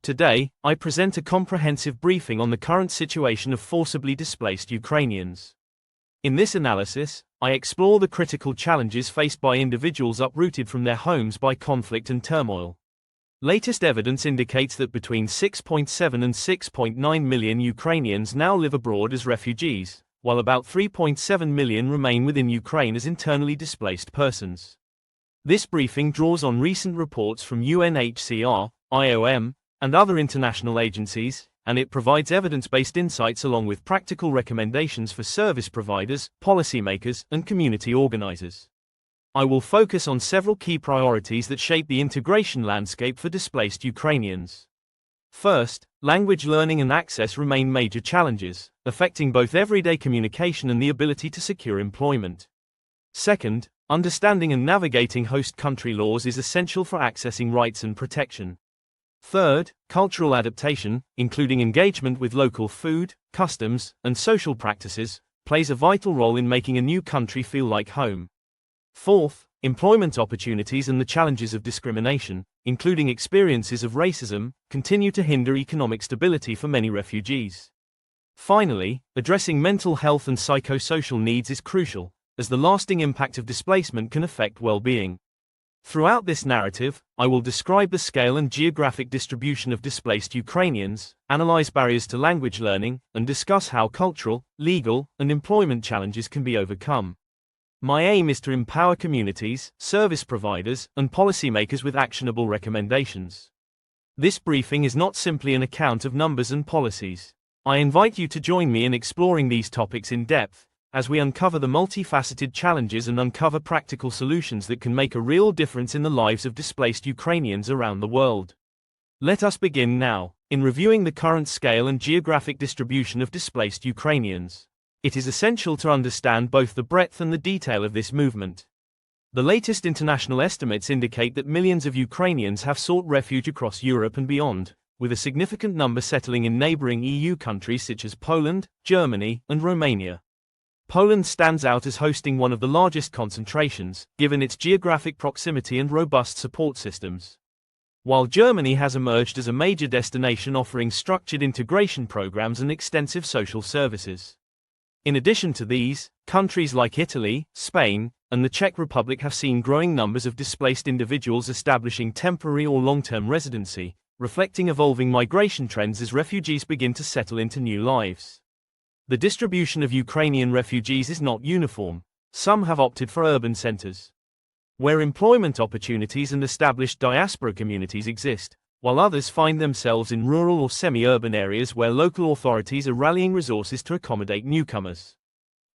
Today, I present a comprehensive briefing on the current situation of forcibly displaced Ukrainians. In this analysis, I explore the critical challenges faced by individuals uprooted from their homes by conflict and turmoil. Latest evidence indicates that between 6.7 and 6.9 million Ukrainians now live abroad as refugees, while about 3.7 million remain within Ukraine as internally displaced persons. This briefing draws on recent reports from UNHCR, IOM, and other international agencies, and it provides evidence-based insights along with practical recommendations for service providers, policymakers, and community organizers. I will focus on several key priorities that shape the integration landscape for displaced Ukrainians. First, language learning and access remain major challenges, affecting both everyday communication and the ability to secure employment. Second, understanding and navigating host country laws is essential for accessing rights and protection. Third, cultural adaptation, including engagement with local food, customs, and social practices, plays a vital role in making a new country feel like home. Fourth, employment opportunities and the challenges of discrimination, including experiences of racism, continue to hinder economic stability for many refugees. Finally, addressing mental health and psychosocial needs is crucial, as the lasting impact of displacement can affect well-being. Throughout this narrative, I will describe the scale and geographic distribution of displaced Ukrainians, analyze barriers to language learning, and discuss how cultural, legal, and employment challenges can be overcome. My aim is to empower communities, service providers, and policymakers with actionable recommendations. This briefing is not simply an account of numbers and policies. I invite you to join me in exploring these topics in depth, as we uncover the multifaceted challenges and uncover practical solutions that can make a real difference in the lives of displaced Ukrainians around the world. Let us begin now, in reviewing the current scale and geographic distribution of displaced Ukrainians. It is essential to understand both the breadth and the detail of this movement. The latest international estimates indicate that millions of Ukrainians have sought refuge across Europe and beyond, with a significant number settling in neighboring EU countries such as Poland, Germany, and Romania. Poland stands out as hosting one of the largest concentrations, given its geographic proximity and robust support systems. While Germany has emerged as a major destination offering structured integration programs and extensive social services. In addition to these, countries like Italy, Spain, and the Czech Republic have seen growing numbers of displaced individuals establishing temporary or long-term residency, reflecting evolving migration trends as refugees begin to settle into new lives. The distribution of Ukrainian refugees is not uniform. Some have opted for urban centers, where employment opportunities and established diaspora communities exist, while others find themselves in rural or semi-urban areas where local authorities are rallying resources to accommodate newcomers.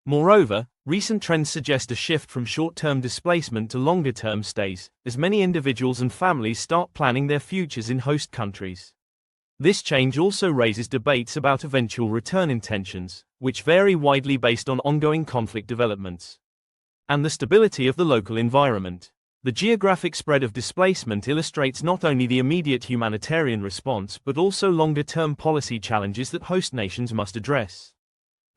Moreover, recent trends suggest a shift from short-term displacement to longer-term stays, as many individuals and families start planning their futures in host countries. This change also raises debates about eventual return intentions, which vary widely based on ongoing conflict developments and the stability of the local environment. The geographic spread of displacement illustrates not only the immediate humanitarian response but also longer-term policy challenges that host nations must address.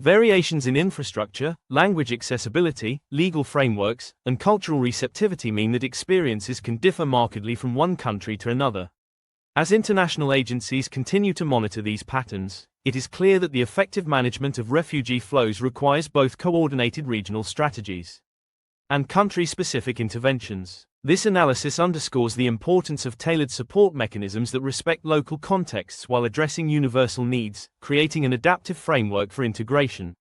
Variations in infrastructure, language accessibility, legal frameworks, and cultural receptivity mean that experiences can differ markedly from one country to another. As international agencies continue to monitor these patterns, it is clear that the effective management of refugee flows requires both coordinated regional strategies and country-specific interventions. This analysis underscores the importance of tailored support mechanisms that respect local contexts while addressing universal needs, creating an adaptive framework for integration.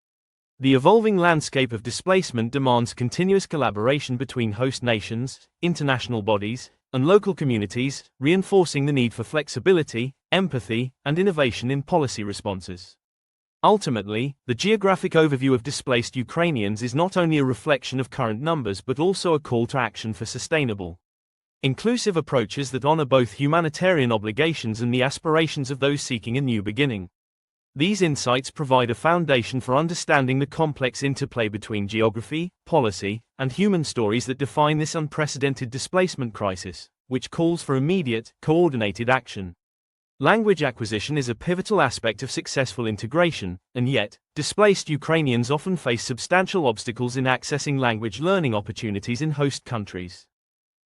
The evolving landscape of displacement demands continuous collaboration between host nations, international bodies, and local communities, reinforcing the need for flexibility, empathy, and innovation in policy responses. Ultimately, the geographic overview of displaced Ukrainians is not only a reflection of current numbers but also a call to action for sustainable, inclusive approaches that honor both humanitarian obligations and the aspirations of those seeking a new beginning. These insights provide a foundation for understanding the complex interplay between geography, policy, and human stories that define this unprecedented displacement crisis, which calls for immediate, coordinated action. Language acquisition is a pivotal aspect of successful integration, and yet, displaced Ukrainians often face substantial obstacles in accessing language learning opportunities in host countries.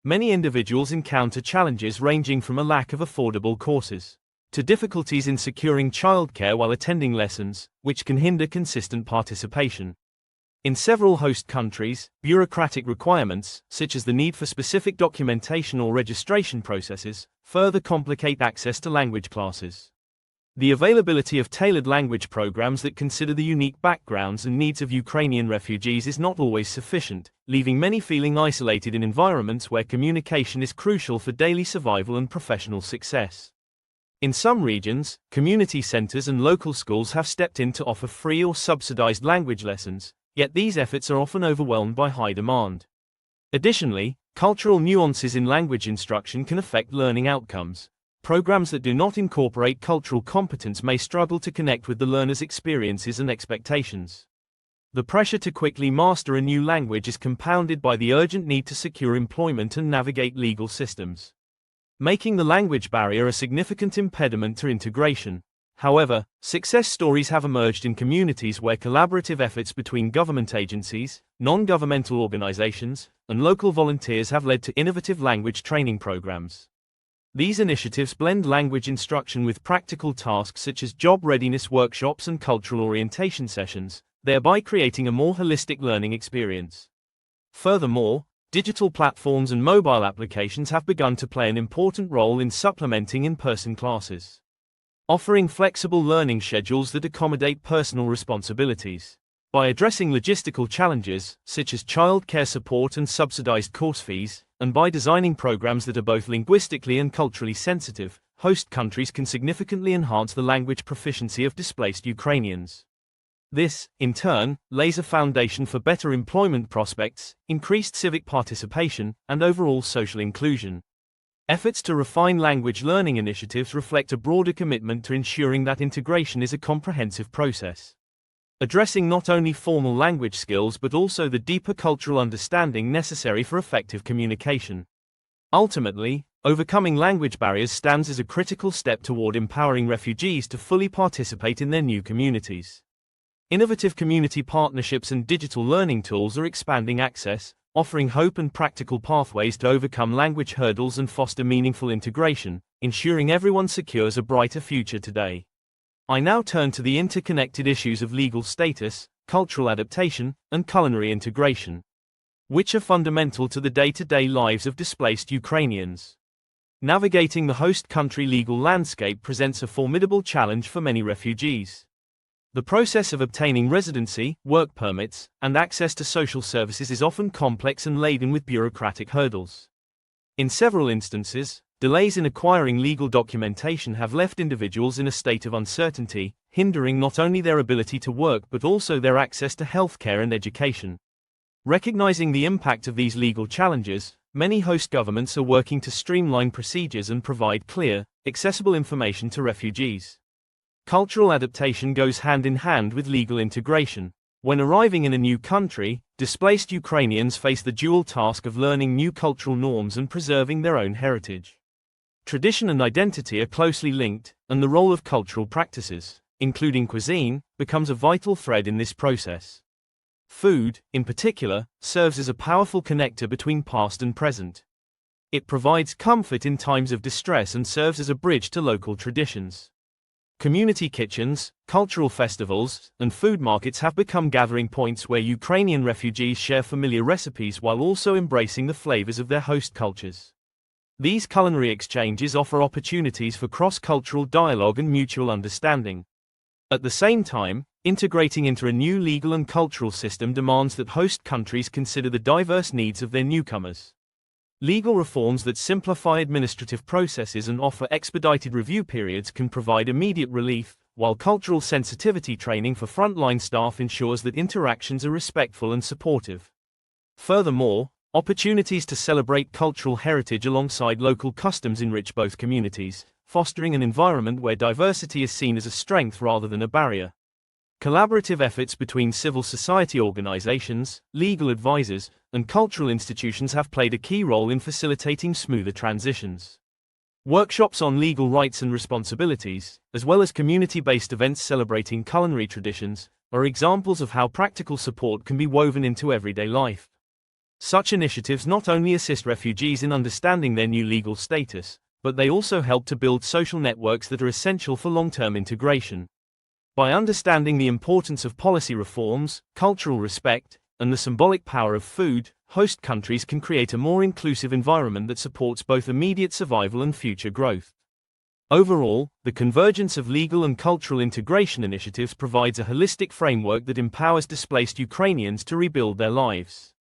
Many individuals encounter challenges ranging from a lack of affordable courses, to difficulties in securing childcare while attending lessons, which can hinder consistent participation. In several host countries, bureaucratic requirements, such as the need for specific documentation or registration processes, further complicate access to language classes. The availability of tailored language programs that consider the unique backgrounds and needs of Ukrainian refugees is not always sufficient, leaving many feeling isolated in environments where communication is crucial for daily survival and professional success. In some regions, community centers and local schools have stepped in to offer free or subsidized language lessons, yet these efforts are often overwhelmed by high demand. Additionally, cultural nuances in language instruction can affect learning outcomes. Programs that do not incorporate cultural competence may struggle to connect with the learner's experiences and expectations. The pressure to quickly master a new language is compounded by the urgent need to secure employment and navigate legal systems, making the language barrier a significant impediment to integration. However, success stories have emerged in communities where collaborative efforts between government agencies, non-governmental organizations, and local volunteers have led to innovative language training programs. These initiatives blend language instruction with practical tasks such as job readiness workshops and cultural orientation sessions, thereby creating a more holistic learning experience. Furthermore, digital platforms and mobile applications have begun to play an important role in supplementing in-person classes, offering flexible learning schedules that accommodate personal responsibilities. By addressing logistical challenges, such as childcare support and subsidized course fees, and by designing programs that are both linguistically and culturally sensitive, host countries can significantly enhance the language proficiency of displaced Ukrainians. This, in turn, lays a foundation for better employment prospects, increased civic participation, and overall social inclusion. Efforts to refine language learning initiatives reflect a broader commitment to ensuring that integration is a comprehensive process, addressing not only formal language skills but also the deeper cultural understanding necessary for effective communication. Ultimately, overcoming language barriers stands as a critical step toward empowering refugees to fully participate in their new communities. Innovative community partnerships and digital learning tools are expanding access, offering hope and practical pathways to overcome language hurdles and foster meaningful integration, ensuring everyone secures a brighter future today. I now turn to the interconnected issues of legal status, cultural adaptation, and culinary integration, which are fundamental to the day-to-day lives of displaced Ukrainians. Navigating the host country legal landscape presents a formidable challenge for many refugees. The process of obtaining residency, work permits, and access to social services is often complex and laden with bureaucratic hurdles. In several instances, delays in acquiring legal documentation have left individuals in a state of uncertainty, hindering not only their ability to work but also their access to healthcare and education. Recognizing the impact of these legal challenges, many host governments are working to streamline procedures and provide clear, accessible information to refugees. Cultural adaptation goes hand in hand with legal integration. When arriving in a new country, displaced Ukrainians face the dual task of learning new cultural norms and preserving their own heritage. Tradition and identity are closely linked, and the role of cultural practices, including cuisine, becomes a vital thread in this process. Food, in particular, serves as a powerful connector between past and present. It provides comfort in times of distress and serves as a bridge to local traditions. Community kitchens, cultural festivals, and food markets have become gathering points where Ukrainian refugees share familiar recipes while also embracing the flavors of their host cultures. These culinary exchanges offer opportunities for cross-cultural dialogue and mutual understanding. At the same time, integrating into a new legal and cultural system demands that host countries consider the diverse needs of their newcomers. Legal reforms that simplify administrative processes and offer expedited review periods can provide immediate relief, while cultural sensitivity training for frontline staff ensures that interactions are respectful and supportive. Furthermore, opportunities to celebrate cultural heritage alongside local customs enrich both communities, fostering an environment where diversity is seen as a strength rather than a barrier. Collaborative efforts between civil society organizations, legal advisors, and cultural institutions have played a key role in facilitating smoother transitions. Workshops on legal rights and responsibilities, as well as community-based events celebrating culinary traditions, are examples of how practical support can be woven into everyday life. Such initiatives not only assist refugees in understanding their new legal status, but they also help to build social networks that are essential for long-term integration. By understanding the importance of policy reforms, cultural respect, and the symbolic power of food, host countries can create a more inclusive environment that supports both immediate survival and future growth. Overall, the convergence of legal and cultural integration initiatives provides a holistic framework that empowers displaced Ukrainians to rebuild their lives.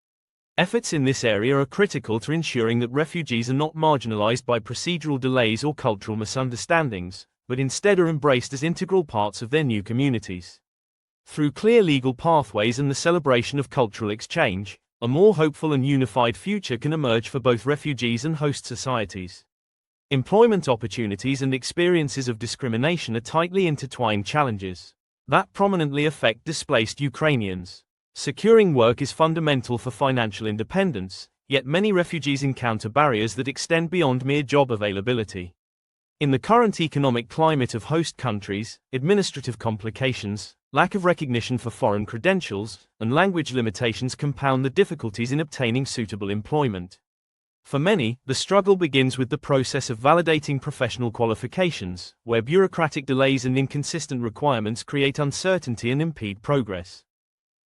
Efforts in this area are critical to ensuring that refugees are not marginalized by procedural delays or cultural misunderstandings, but instead are embraced as integral parts of their new communities. Through clear legal pathways and the celebration of cultural exchange, a more hopeful and unified future can emerge for both refugees and host societies. Employment opportunities and experiences of discrimination are tightly intertwined challenges that prominently affect displaced Ukrainians. Securing work is fundamental for financial independence, yet many refugees encounter barriers that extend beyond mere job availability. In the current economic climate of host countries, administrative complications, lack of recognition for foreign credentials, and language limitations compound the difficulties in obtaining suitable employment. For many, the struggle begins with the process of validating professional qualifications, where bureaucratic delays and inconsistent requirements create uncertainty and impede progress.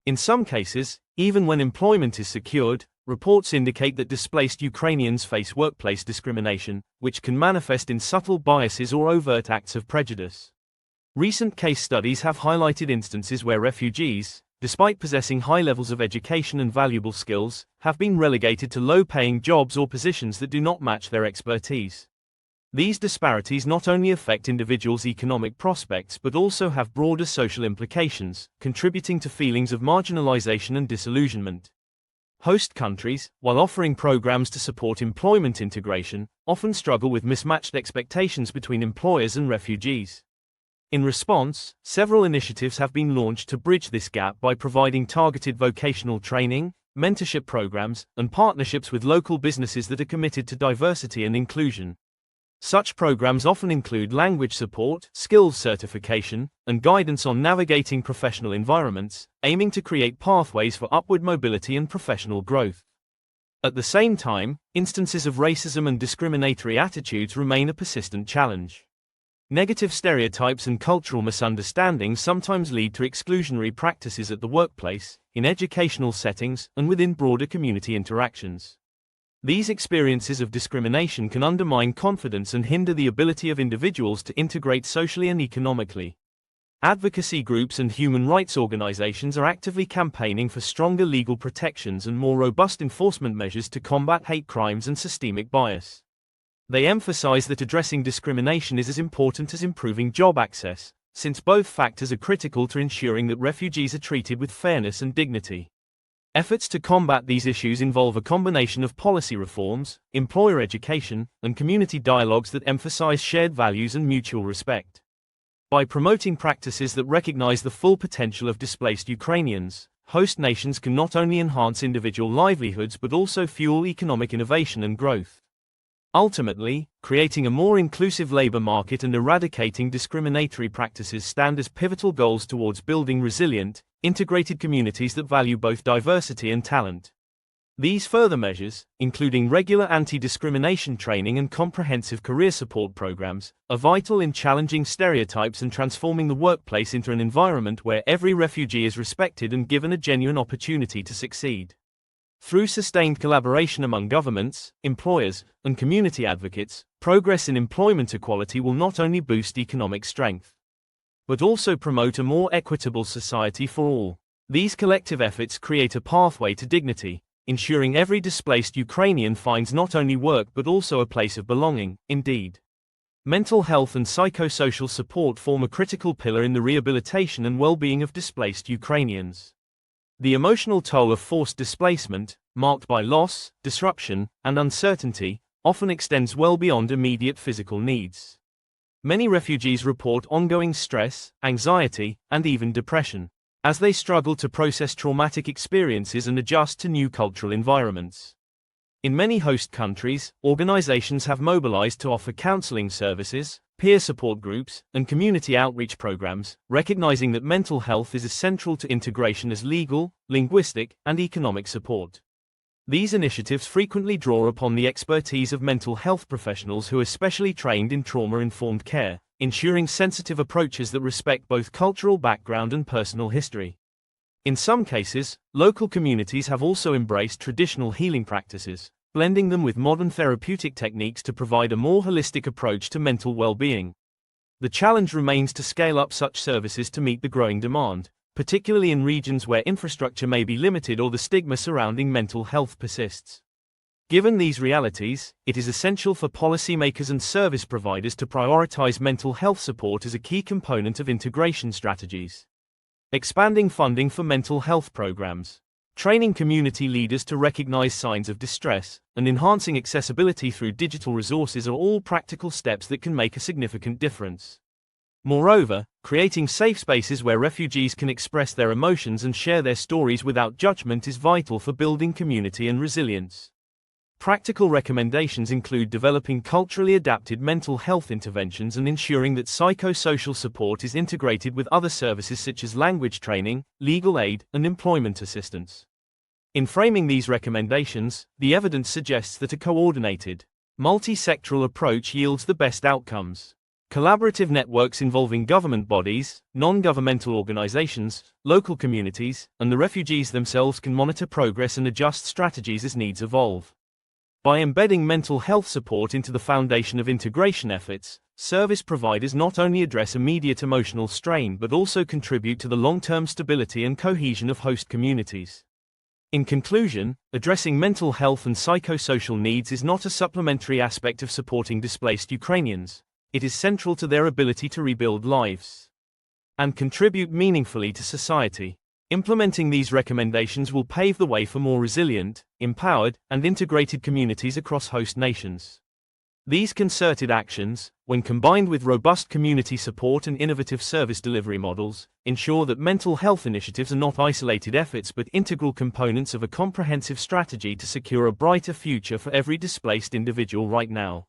In some cases, even when employment is secured, reports indicate that displaced Ukrainians face workplace discrimination, which can manifest in subtle biases or overt acts of prejudice. Recent case studies have highlighted instances where refugees, despite possessing high levels of education and valuable skills, have been relegated to low-paying jobs or positions that do not match their expertise. These disparities not only affect individuals' economic prospects but also have broader social implications, contributing to feelings of marginalization and disillusionment. Host countries, while offering programs to support employment integration, often struggle with mismatched expectations between employers and refugees. In response, several initiatives have been launched to bridge this gap by providing targeted vocational training, mentorship programs, and partnerships with local businesses that are committed to diversity and inclusion. Such programs often include language support, skills certification, and guidance on navigating professional environments, aiming to create pathways for upward mobility and professional growth. At the same time, instances of racism and discriminatory attitudes remain a persistent challenge. Negative stereotypes and cultural misunderstandings sometimes lead to exclusionary practices at the workplace, in educational settings, and within broader community interactions. These experiences of discrimination can undermine confidence and hinder the ability of individuals to integrate socially and economically. Advocacy groups and human rights organizations are actively campaigning for stronger legal protections and more robust enforcement measures to combat hate crimes and systemic bias. They emphasize that addressing discrimination is as important as improving job access, since both factors are critical to ensuring that refugees are treated with fairness and dignity. Efforts to combat these issues involve a combination of policy reforms, employer education, and community dialogues that emphasize shared values and mutual respect. By promoting practices that recognize the full potential of displaced Ukrainians, host nations can not only enhance individual livelihoods but also fuel economic innovation and growth. Ultimately, creating a more inclusive labor market and eradicating discriminatory practices stand as pivotal goals towards building resilient, integrated communities that value both diversity and talent. These further measures, including regular anti-discrimination training and comprehensive career support programs, are vital in challenging stereotypes and transforming the workplace into an environment where every refugee is respected and given a genuine opportunity to succeed. Through sustained collaboration among governments, employers, and community advocates, progress in employment equality will not only boost economic strength, but also promote a more equitable society for all. These collective efforts create a pathway to dignity, ensuring every displaced Ukrainian finds not only work but also a place of belonging. Indeed, mental health and psychosocial support form a critical pillar in the rehabilitation and well-being of displaced Ukrainians. The emotional toll of forced displacement, marked by loss, disruption, and uncertainty, often extends well beyond immediate physical needs. Many refugees report ongoing stress, anxiety, and even depression, as they struggle to process traumatic experiences and adjust to new cultural environments. In many host countries, organizations have mobilized to offer counseling services, peer support groups, and community outreach programs, recognizing that mental health is essential to integration as legal, linguistic, and economic support. These initiatives frequently draw upon the expertise of mental health professionals who are specially trained in trauma-informed care, ensuring sensitive approaches that respect both cultural background and personal history. In some cases, local communities have also embraced traditional healing practices, blending them with modern therapeutic techniques to provide a more holistic approach to mental well-being. The challenge remains to scale up such services to meet the growing demand, particularly in regions where infrastructure may be limited or the stigma surrounding mental health persists. Given these realities, it is essential for policymakers and service providers to prioritize mental health support as a key component of integration strategies. Expanding funding for mental health programs, training community leaders to recognize signs of distress, and enhancing accessibility through digital resources are all practical steps that can make a significant difference. Moreover, creating safe spaces where refugees can express their emotions and share their stories without judgment is vital for building community and resilience. Practical recommendations include developing culturally adapted mental health interventions and ensuring that psychosocial support is integrated with other services such as language training, legal aid, and employment assistance. In framing these recommendations, the evidence suggests that a coordinated, multi-sectoral approach yields the best outcomes. Collaborative networks involving government bodies, non-governmental organizations, local communities, and the refugees themselves can monitor progress and adjust strategies as needs evolve. By embedding mental health support into the foundation of integration efforts, service providers not only address immediate emotional strain but also contribute to the long-term stability and cohesion of host communities. In conclusion, addressing mental health and psychosocial needs is not a supplementary aspect of supporting displaced Ukrainians. It is central to their ability to rebuild lives and contribute meaningfully to society. Implementing these recommendations will pave the way for more resilient, empowered, and integrated communities across host nations. These concerted actions, when combined with robust community support and innovative service delivery models, ensure that mental health initiatives are not isolated efforts but integral components of a comprehensive strategy to secure a brighter future for every displaced individual right now.